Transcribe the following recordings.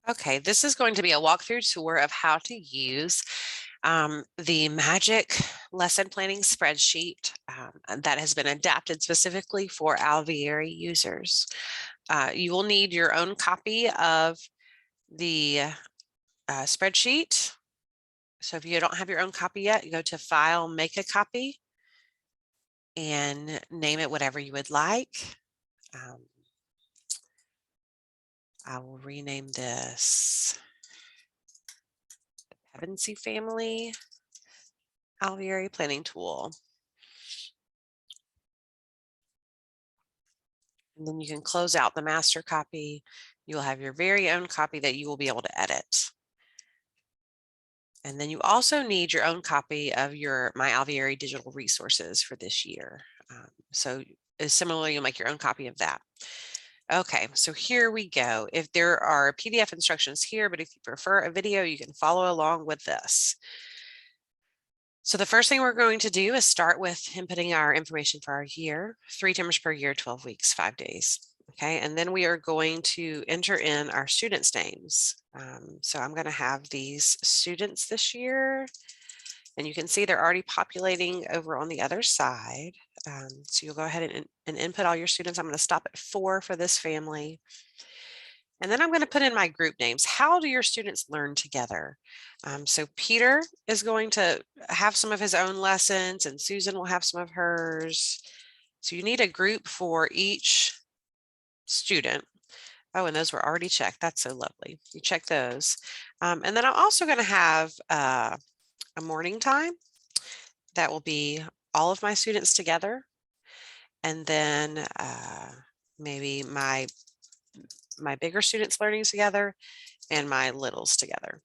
Okay, this is going to be a walkthrough tour of how to use the magic lesson planning spreadsheet that has been adapted specifically for Alveary users. You will need your own copy of the spreadsheet. So if you don't have your own copy yet, you go to File, Make a Copy, and name it whatever you would like. I will rename this Pevensey Family Alveary Planning Tool. And then you can close out the master copy. You'll have your very own copy that you will be able to edit. And then you also need your own copy of your My Alveary digital resources for this year. So similarly, you'll make your own copy of that. Okay, so here we go. If there are PDF instructions here, but if you prefer a video, you can follow along with this. So the first thing we're going to do is start with inputting our information for our year, 3 terms per year, 12 weeks, 5 days. Okay, and then we are going to enter in our students' names. So I'm going to have these students this year, and you can see they're already populating over on the other side. So you'll go ahead and input all your students. I'm going to stop at 4 for this family. And then I'm going to put in my group names. How do your students learn together? So Peter is going to have some of his own lessons, and Susan will have some of hers. So you need a group for each student. Oh, and those were already checked. That's so lovely. You check those. And then I'm also going to have a morning time that will be all of my students together. And then maybe my bigger students learning together and my littles together.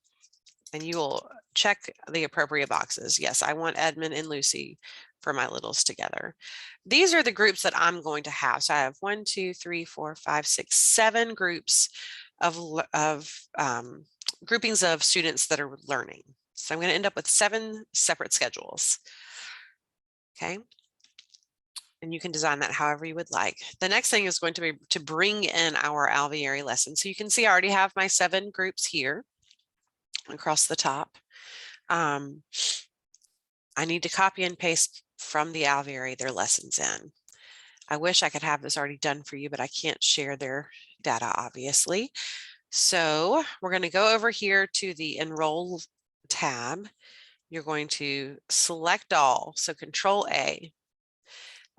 And you will check the appropriate boxes. Yes, I want Edmund and Lucy for my littles together. These are the groups that I'm going to have. So I have 1, 2, 3, 4, 5, 6, 7 groups of groupings of students that are learning. So I'm going to end up with 7 separate schedules. Okay. And you can design that however you would like. The next thing is going to be to bring in our Alveary lesson. So you can see I already have my 7 groups here across the top. I need to copy and paste from the Alveary their lessons in. I wish I could have this already done for you, but I can't share their data, obviously. So we're going to go over here to the Enroll tab. You're going to select all, so Control A,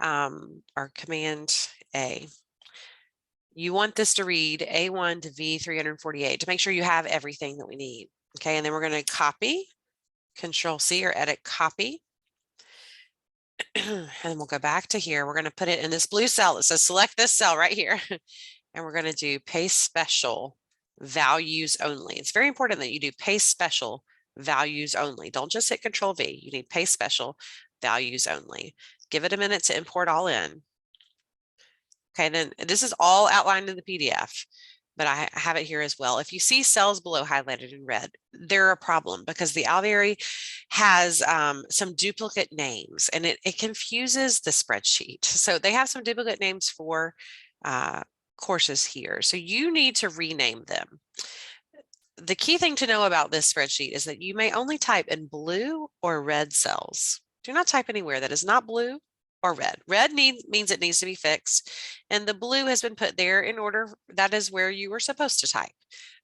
or Command A. You want this to read A1 to V348 to make sure you have everything that we need. Okay, and then we're going to copy, Control C or edit copy. And then we'll go back to here. We're going to put it in this blue cell that says select this cell right here. And we're going to do paste special values only. It's very important that you do paste special values only. Don't just hit Control V. You need paste special values only. Give it a minute to import all in. Okay, then this is all outlined in the PDF, but I have it here as well. If you see cells below highlighted in red, they're a problem because the Alveary has some duplicate names and it confuses the spreadsheet. So they have some duplicate names for courses here. So you need to rename them. The key thing to know about this spreadsheet is that you may only type in blue or red cells. Do not type anywhere that is not blue or red. Red means it needs to be fixed, and the blue has been put there in order. That is where you were supposed to type.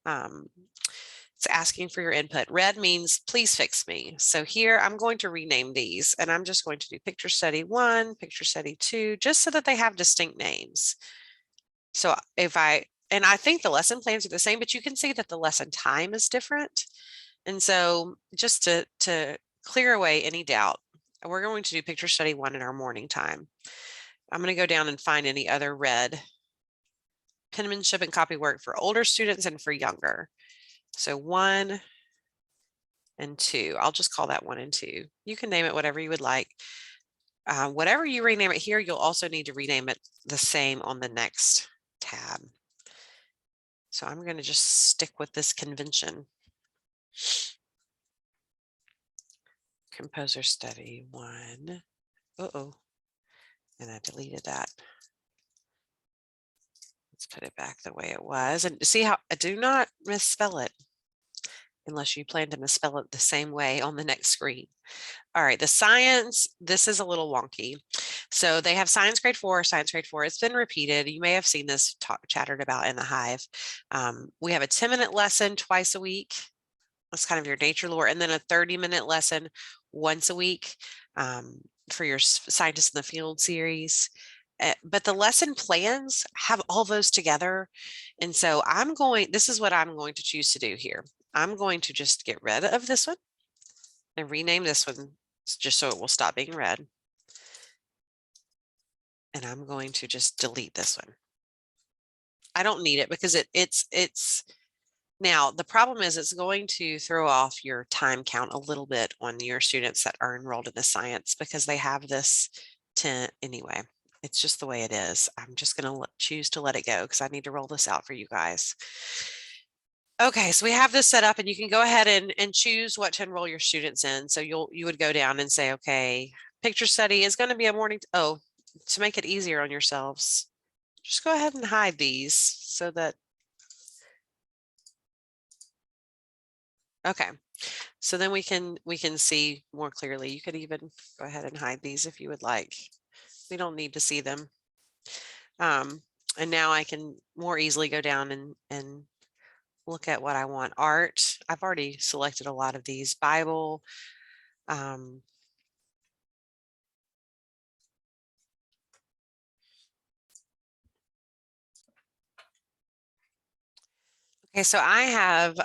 It's asking for your input. Red means please fix me. So here I'm going to rename these, and I'm just going to do picture study 1, picture study 2, just so that they have distinct names. So and I think the lesson plans are the same, but you can see that the lesson time is different. And so just to clear away any doubt, we're going to do picture study 1 in our morning time. I'm going to go down and find any other red penmanship and copy work for older students and for younger. So 1 and 2, I'll just call that 1 and 2. You can name it whatever you would like. Whatever you rename it here, you'll also need to rename it the same on the next tab. So I'm going to just stick with this convention. Composer study 1. Uh-oh. And I deleted that. Let's put it back the way it was, and see how I do not misspell it unless you plan to misspell it the same way on the next screen. All right, the science, this is a little wonky. So they have science grade 4, science grade 4. It's been repeated. You may have seen this chattered about in the Hive. We have a 10-minute lesson twice a week. That's kind of your nature lore. And then a 30-minute lesson once a week for your Scientists in the Field series. But the lesson plans have all those together. And so this is what I'm going to choose to do here. I'm going to just get rid of this one and rename this one just so it will stop being red. And I'm going to just delete this one. I don't need it because it's now the problem is it's going to throw off your time count a little bit on your students that are enrolled in the science because they have this 10 anyway. It's just the way it is. I'm just going to choose to let it go because I need to roll this out for you guys. Okay, so we have this set up and you can go ahead and choose what to enroll your students in. So you would go down and say, okay, picture study is going to be a morning. To make it easier on yourselves, just go ahead and hide these so that. Okay, so then we can see more clearly. You could even go ahead and hide these if you would like. We don't need to see them. And now I can more easily go down and look at what I want. Art, I've already selected a lot of these. Bible. Okay, so I have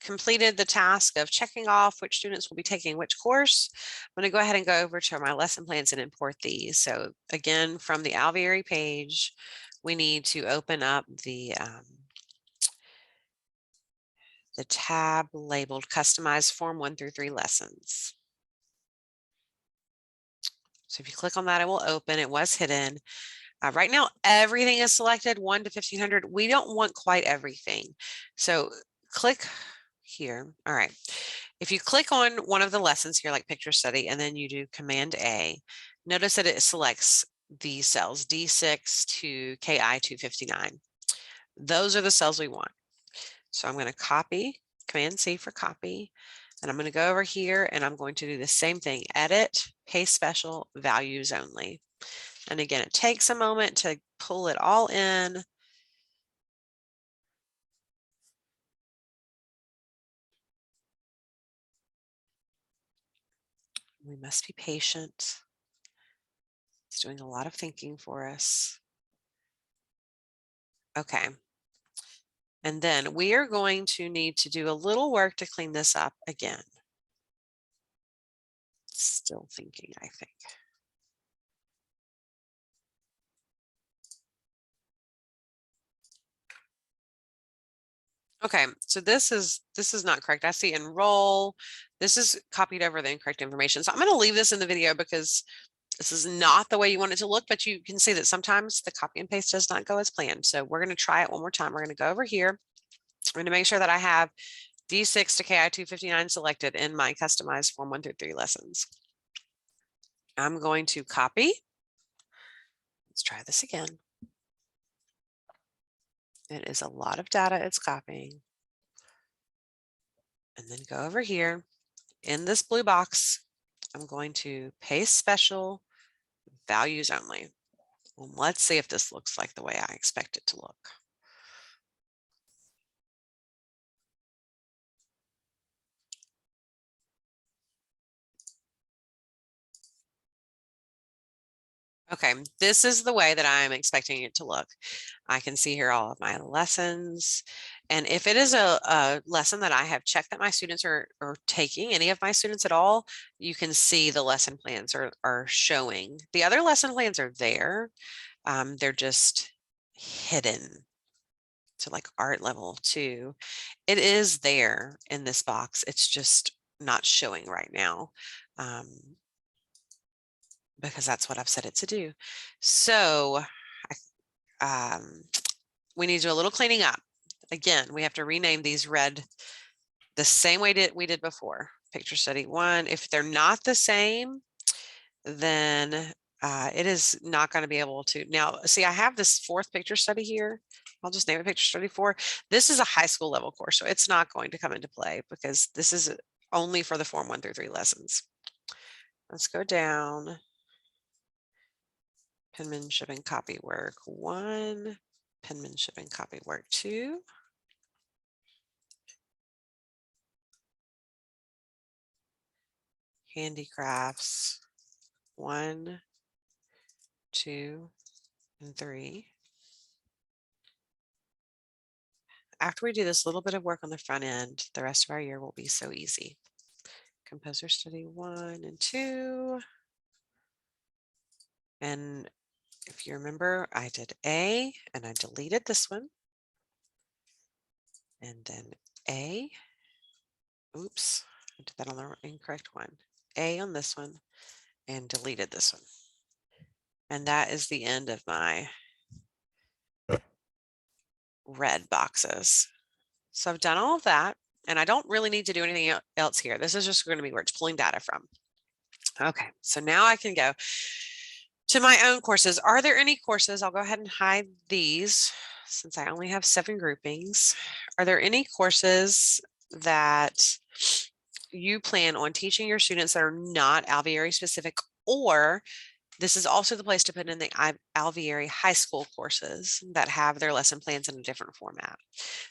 completed the task of checking off which students will be taking which course. I'm going to go ahead and go over to my lesson plans and import these. So again, from the Alveary page, we need to open up the tab labeled Customize Form 1 through 3 Lessons. So if you click on that, it will open. It was hidden. Right now, everything is selected 1 to 1500. We don't want quite everything. So click here. All right. If you click on one of the lessons here, like picture study, and then you do Command A, notice that it selects these cells, D6 to KI 259. Those are the cells we want. So I'm going to copy, Command C for copy, and I'm going to go over here and I'm going to do the same thing, edit, paste special, values only. And again, it takes a moment to pull it all in. We must be patient. It's doing a lot of thinking for us. Okay. And then we are going to need to do a little work to clean this up again. Still thinking, I think. Okay, so this is not correct. I see enroll. This is copied over the incorrect information. So I'm going to leave this in the video because this is not the way you want it to look, but you can see that sometimes the copy and paste does not go as planned. So we're going to try it one more time. We're going to go over here. I'm going to make sure that I have D6 to KI 259 selected in my customized Form 1 through 3 lessons. I'm going to copy. Let's try this again. It is a lot of data it's copying. And then go over here. In this blue box, I'm going to paste special, values only. Well, let's see if this looks like the way I expect it to look. Okay, this is the way that I'm expecting it to look. I can see here all of my lessons. And if it is a lesson that I have checked that my students are taking, any of my students at all, you can see the lesson plans are showing. The other lesson plans are there. They're just hidden. So like art level 2, it is there in this box. It's just not showing right now. Because that's what I've set it to do. So we need to do a little cleaning up. Again, we have to rename these red the same way we did before. Picture study 1. If they're not the same, then it is not going to be able to. Now, see, I have this 4th picture study here. I'll just name it picture study 4. This is a high school level course, so it's not going to come into play because this is only for the Form 1 through 3 lessons. Let's go down. Penmanship and copy work 1, penmanship and copy work 2. Handicrafts 1, 2, and 3. After we do this little bit of work on the front end, the rest of our year will be so easy. Composer study 1 and 2. And if you remember, I did A and I deleted this one. And then A. Oops, I did that on the incorrect one. A on this one and deleted this one. And that is the end of my red boxes. So I've done all of that, and I don't really need to do anything else here. This is just going to be where it's pulling data from. Okay, so now I can go to my own courses. Are there any courses? I'll go ahead and hide these since I only have 7 groupings. Are there any courses that you plan on teaching your students that are not Alveary specific, or this is also the place to put in the Alveary high school courses that have their lesson plans in a different format.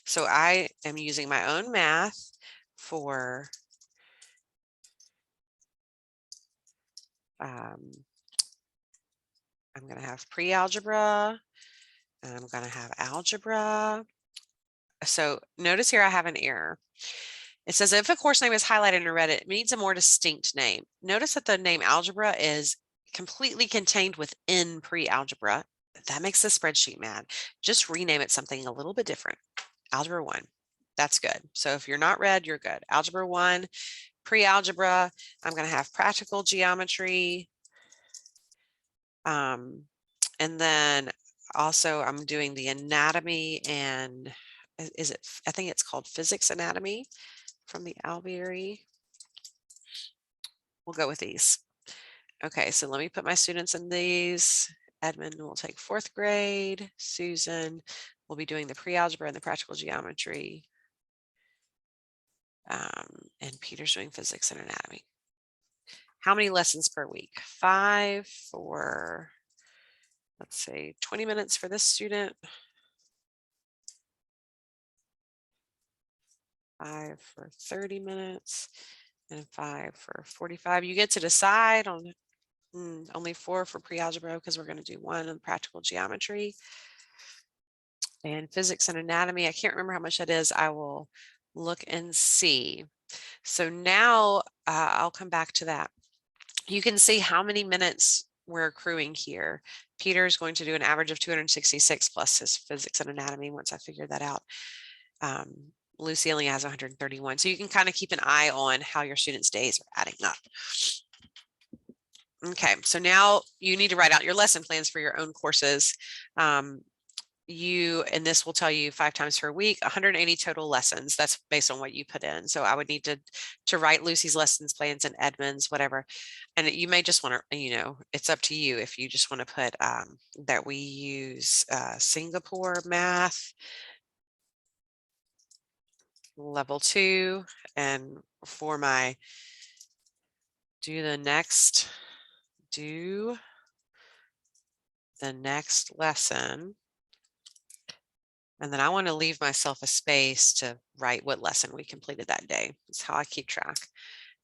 So I am using my own math for I'm going to have pre-algebra and I'm going to have algebra. So notice here I have an error. It says if a course name is highlighted in red, it needs a more distinct name. Notice that the name algebra is completely contained within pre-algebra. That makes the spreadsheet mad. Just rename it something a little bit different. Algebra 1. That's good. So if you're not red, you're good. Algebra 1, pre-algebra. I'm going to have practical geometry. And then also I'm doing the anatomy and is it, I think it's called physics anatomy from the Alveary. We'll go with these. Okay, so let me put my students in these. Edmund will take 4th grade. Susan will be doing the pre-algebra and the practical geometry. And Peter's doing physics and anatomy. How many lessons per week? 5 for, let's say, 20 minutes for this student. 5 for 30 minutes and 5 for 45. You get to decide on only 4 for pre-algebra because we're going to do 1 on practical geometry. And physics and anatomy, I can't remember how much that is. I will look and see. So now I'll come back to that. You can see how many minutes we're accruing here. Peter's going to do an average of 266 plus his physics and anatomy once I figure that out. Lucy only has 131. So you can kind of keep an eye on how your students' days are adding up. Okay, so now you need to write out your lesson plans for your own courses. And this will tell you 5 times per week, 180 total lessons. That's based on what you put in. So I would need to write Lucy's lessons plans and Edmund's, whatever. And you may just want to, it's up to you if you just want to put that we use Singapore math level 2, and for my do the next lesson. And then I want to leave myself a space to write what lesson we completed that day. That's how I keep track.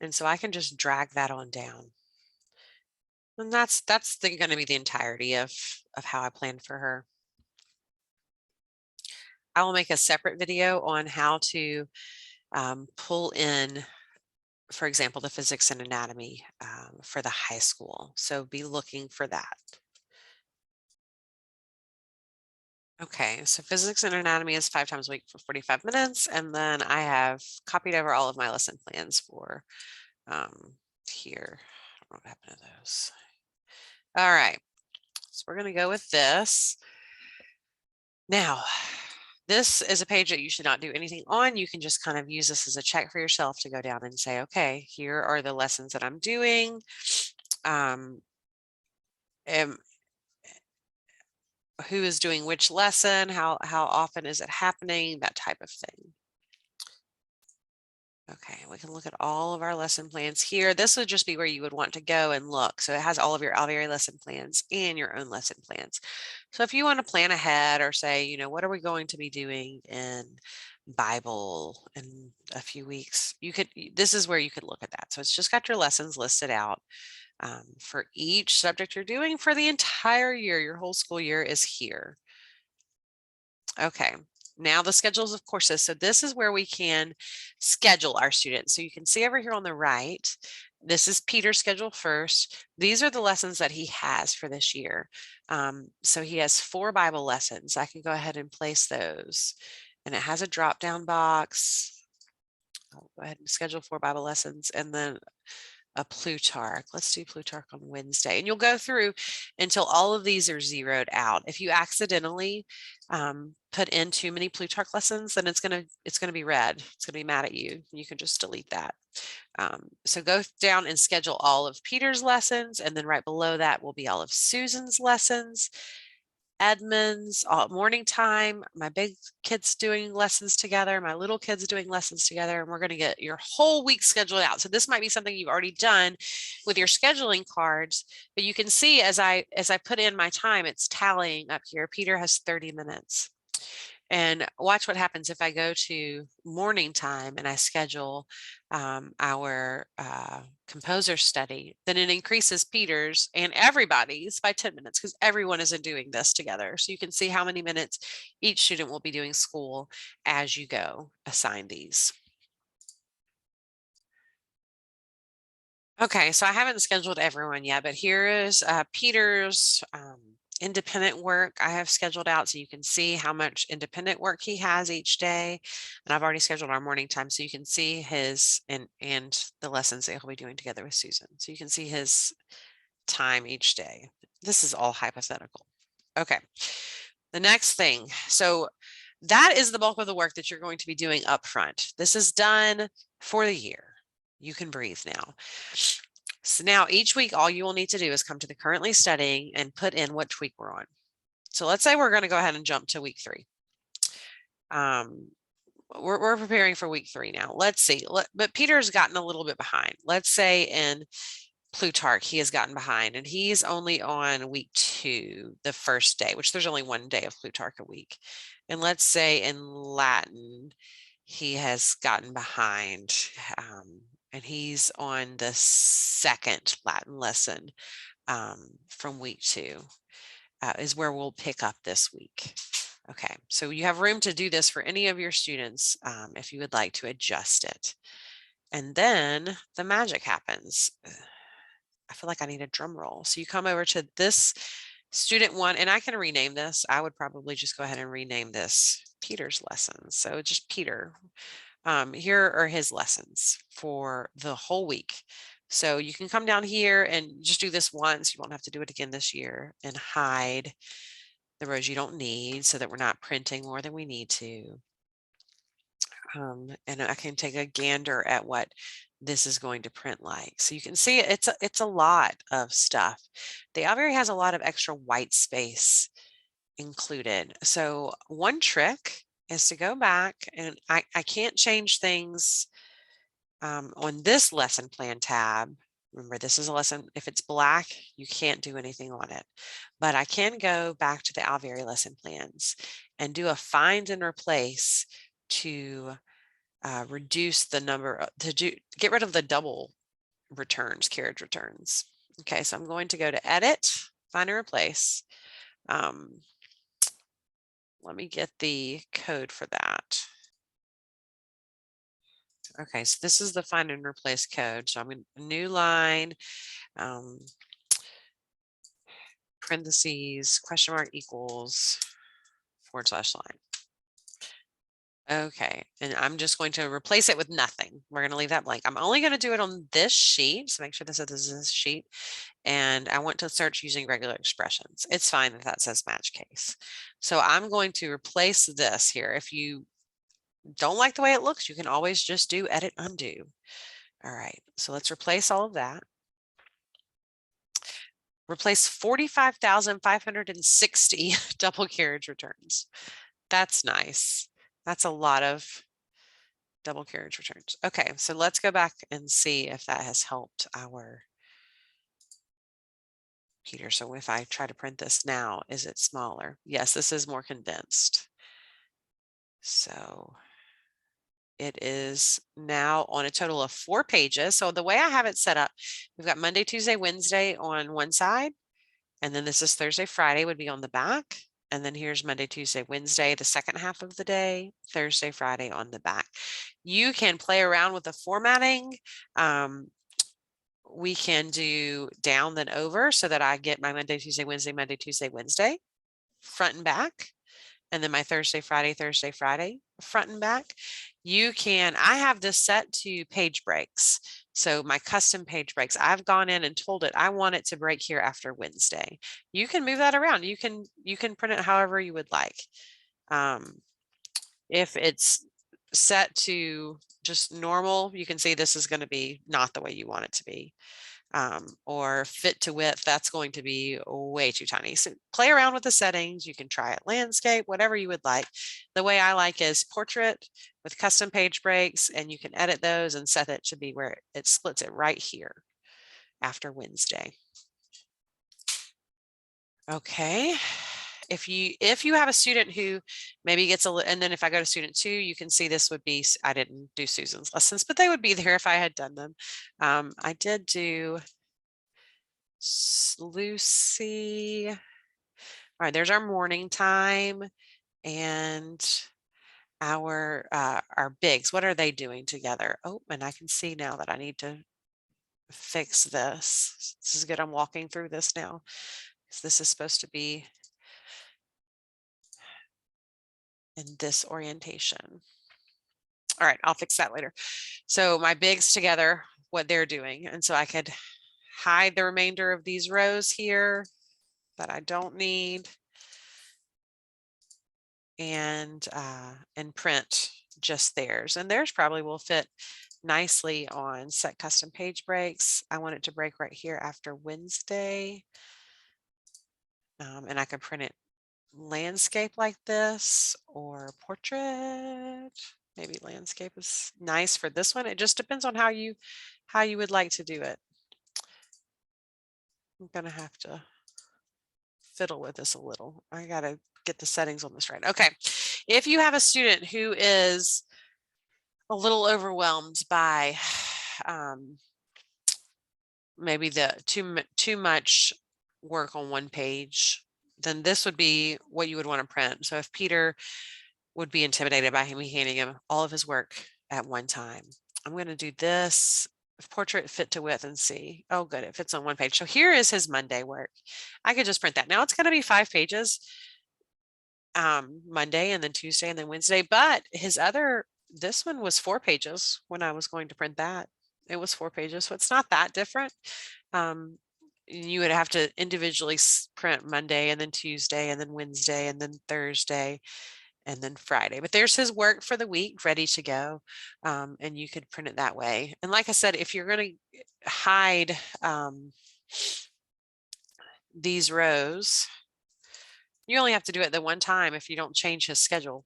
And so I can just drag that on down. And that's going to be the entirety of how I plan for her. I will make a separate video on how to pull in, for example, the physics and anatomy for the high school. So be looking for that. Okay, so physics and anatomy is 5 times a week for 45 minutes. And then I have copied over all of my lesson plans for here. I don't know what happened to those. All right, so we're going to go with this. Now, this is a page that you should not do anything on. You can just kind of use this as a check for yourself to go down and say, okay, here are the lessons that I'm doing. who is doing which lesson, how often is it happening, that type of thing. Okay, we can look at all of our lesson plans here. This would just be where you would want to go and look. So it has all of your Alveary lesson plans and your own lesson plans. So if you want to plan ahead or say, you know, what are we going to be doing in Bible in a few weeks, this is where you could look at that. So it's just got your lessons listed out for each subject you're doing for the entire year. Your whole school year is here. Okay, now the schedules of courses. So this is where we can schedule our students. So you can see over here on the right, this is Peter's schedule first. These are the lessons that he has for this year. So he has 4 Bible lessons. I can go ahead and place those. And it has a drop-down box. I'll go ahead and schedule 4 Bible lessons and then a Plutarch. Let's do Plutarch on Wednesday. And you'll go through until all of these are zeroed out. If you accidentally put in too many Plutarch lessons, then it's gonna be red. It's gonna be mad at you. You can just delete that. So go down and schedule all of Peter's lessons, and then right below that will be all of Susan's lessons. Edmonds, morning time, my big kids doing lessons together, my little kids doing lessons together, and we're going to get your whole week scheduled out. So this might be something you've already done with your scheduling cards, but you can see as I put in my time, it's tallying up here. Peter has 30 minutes. And watch what happens if I go to morning time and I schedule our composer study, then it increases Peter's and everybody's by 10 minutes because everyone isn't doing this together. So you can see how many minutes each student will be doing school as you go assign these. Okay, so I haven't scheduled everyone yet, but here is Peter's independent work I have scheduled out so you can see how much independent work he has each day. And I've already scheduled our morning time so you can see his and the lessons that he'll be doing together with Susan. So you can see his time each day. This is all hypothetical. Okay, the next thing. So that is the bulk of the work that you're going to be doing up front. This is done for the year. You can breathe now. So now each week, all you will need to do is come to the currently studying and put in which week we're on. So let's say we're going to go ahead and jump to week 3. We're preparing for week 3 now. Let's see. But Peter's gotten a little bit behind. Let's say in Plutarch, he has gotten behind and he's only on week 2, the first day, which there's only 1 day of Plutarch a week. And let's say in Latin, he has gotten behind and he's on the 2nd Latin lesson from week 2 is where we'll pick up this week. Okay, so you have room to do this for any of your students if you would like to adjust it. And then the magic happens. I feel like I need a drum roll. So you come over to this student 1, and I can rename this. I would probably just go ahead and rename this Peter's lessons. So just Peter. Here are his lessons for the whole week. So you can come down here and just do this once. You won't have to do it again this year and hide the rows you don't need so that we're not printing more than we need to. And I can take a gander at what this is going to print like. So you can see it's a lot of stuff. The Alveary has a lot of extra white space included. So one trick is to go back, and I can't change things on this lesson plan tab. Remember, this is a lesson. If it's black, you can't do anything on it. But I can go back to the Alveary lesson plans and do a find and replace to reduce the number, get rid of the double returns, carriage returns. Okay, so I'm going to go to edit, find and replace. Let me get the code for that. Okay, so this is the find and replace code. So I'm in a new line, parentheses, question mark equals / line. Okay, and I'm just going to replace it with nothing. We're going to leave that blank. I'm only going to do it on this sheet. So make sure this is this sheet. And I want to search using regular expressions. It's fine if that says match case. So I'm going to replace this here. If you don't like the way it looks, you can always just do edit undo. All right, so let's replace all of that. replace 45,560 double carriage returns. That's nice. That's a lot of double carriage returns. Okay, so let's go back and see if that has helped our Peter. So if I try to print this now, is it smaller? Yes, this is more condensed. So it is now on a total of 4 pages. So the way I have it set up, we've got Monday, Tuesday, Wednesday on one side, and then this is Thursday, Friday would be on the back. And then here's Monday, Tuesday, Wednesday, the second half of the day, Thursday, Friday on the back. You can play around with the formatting. We can do down then over so that I get my Monday, Tuesday, Wednesday, front and back. And then my Thursday, Friday, front and back. I have this set to page breaks. So my custom page breaks, I've gone in and told it, I want it to break here after Wednesday. You can move that around. You can print it however you would like. If it's set to just normal, you can see this is going to be not the way you want it to be. Or fit to width, that's going to be way too tiny. So play around with the settings. You can try it landscape, whatever you would like. The way I like is portrait with custom page breaks, and you can edit those and set it to be where it splits it right here after Wednesday. Okay. If you have a student who maybe gets and then if I go to student 2, you can see this would be, I didn't do Susan's lessons, but they would be there if I had done them. I did do Lucy. All right, there's our morning time and our bigs. What are they doing together? Oh, and I can see now that I need to fix this. This is good. I'm walking through this now because this is supposed to be in this orientation. All right, I'll fix that later. So my bigs together, what they're doing. And so I could hide the remainder of these rows here that I don't need. And print just theirs. And theirs probably will fit nicely on set custom page breaks. I want it to break right here after Wednesday. And I can print it landscape like this or portrait. Maybe landscape is nice for this one. It just depends on how you would like to do it. I'm gonna have to fiddle with this a little. I gotta get the settings on this right. Okay, if you have a student who is a little overwhelmed by maybe the too much work on one page, then this would be what you would want to print. So if Peter would be intimidated by me handing him all of his work at one time, I'm going to do this portrait fit to width and see. Oh, good. It fits on one page. So here is his Monday work. I could just print that. Now it's going to be 5 pages, Monday and then Tuesday and then Wednesday, but this one was 4 pages when I was going to print that. It was 4 pages, so it's not that different. You would have to individually print Monday and then Tuesday and then Wednesday and then Thursday and then Friday. But there's his work for the week ready to go. And you could print it that way. And like I said, if you're going to hide these rows, you only have to do it the one time if you don't change his schedule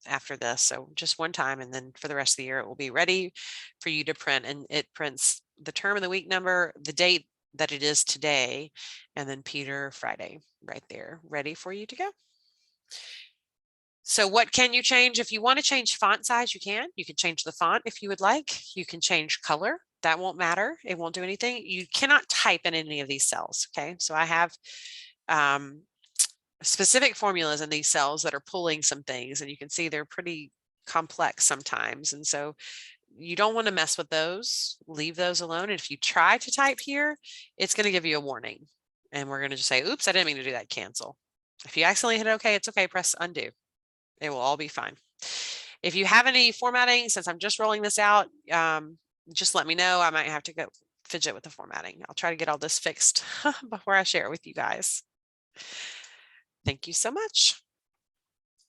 after this. So just one time, and then for the rest of the year, it will be ready for you to print. And it prints the term and the week number, the date that it is today, and then Peter Friday right there, ready for you to go. So what can you change? If you want to change font size, you can. You can change the font if you would like. You can change color. That won't matter. It won't do anything. You cannot type in any of these cells. Okay, so I have specific formulas in these cells that are pulling some things, and you can see they're pretty complex sometimes. And so you don't want to mess with those. Leave those alone. And if you try to type here, it's going to give you a warning. And we're going to just say, oops, I didn't mean to do that. Cancel. If you accidentally hit OK, it's okay. Press undo. It will all be fine. If you have any formatting, since I'm just rolling this out, just let me know. I might have to go fidget with the formatting. I'll try to get all this fixed before I share it with you guys. Thank you so much.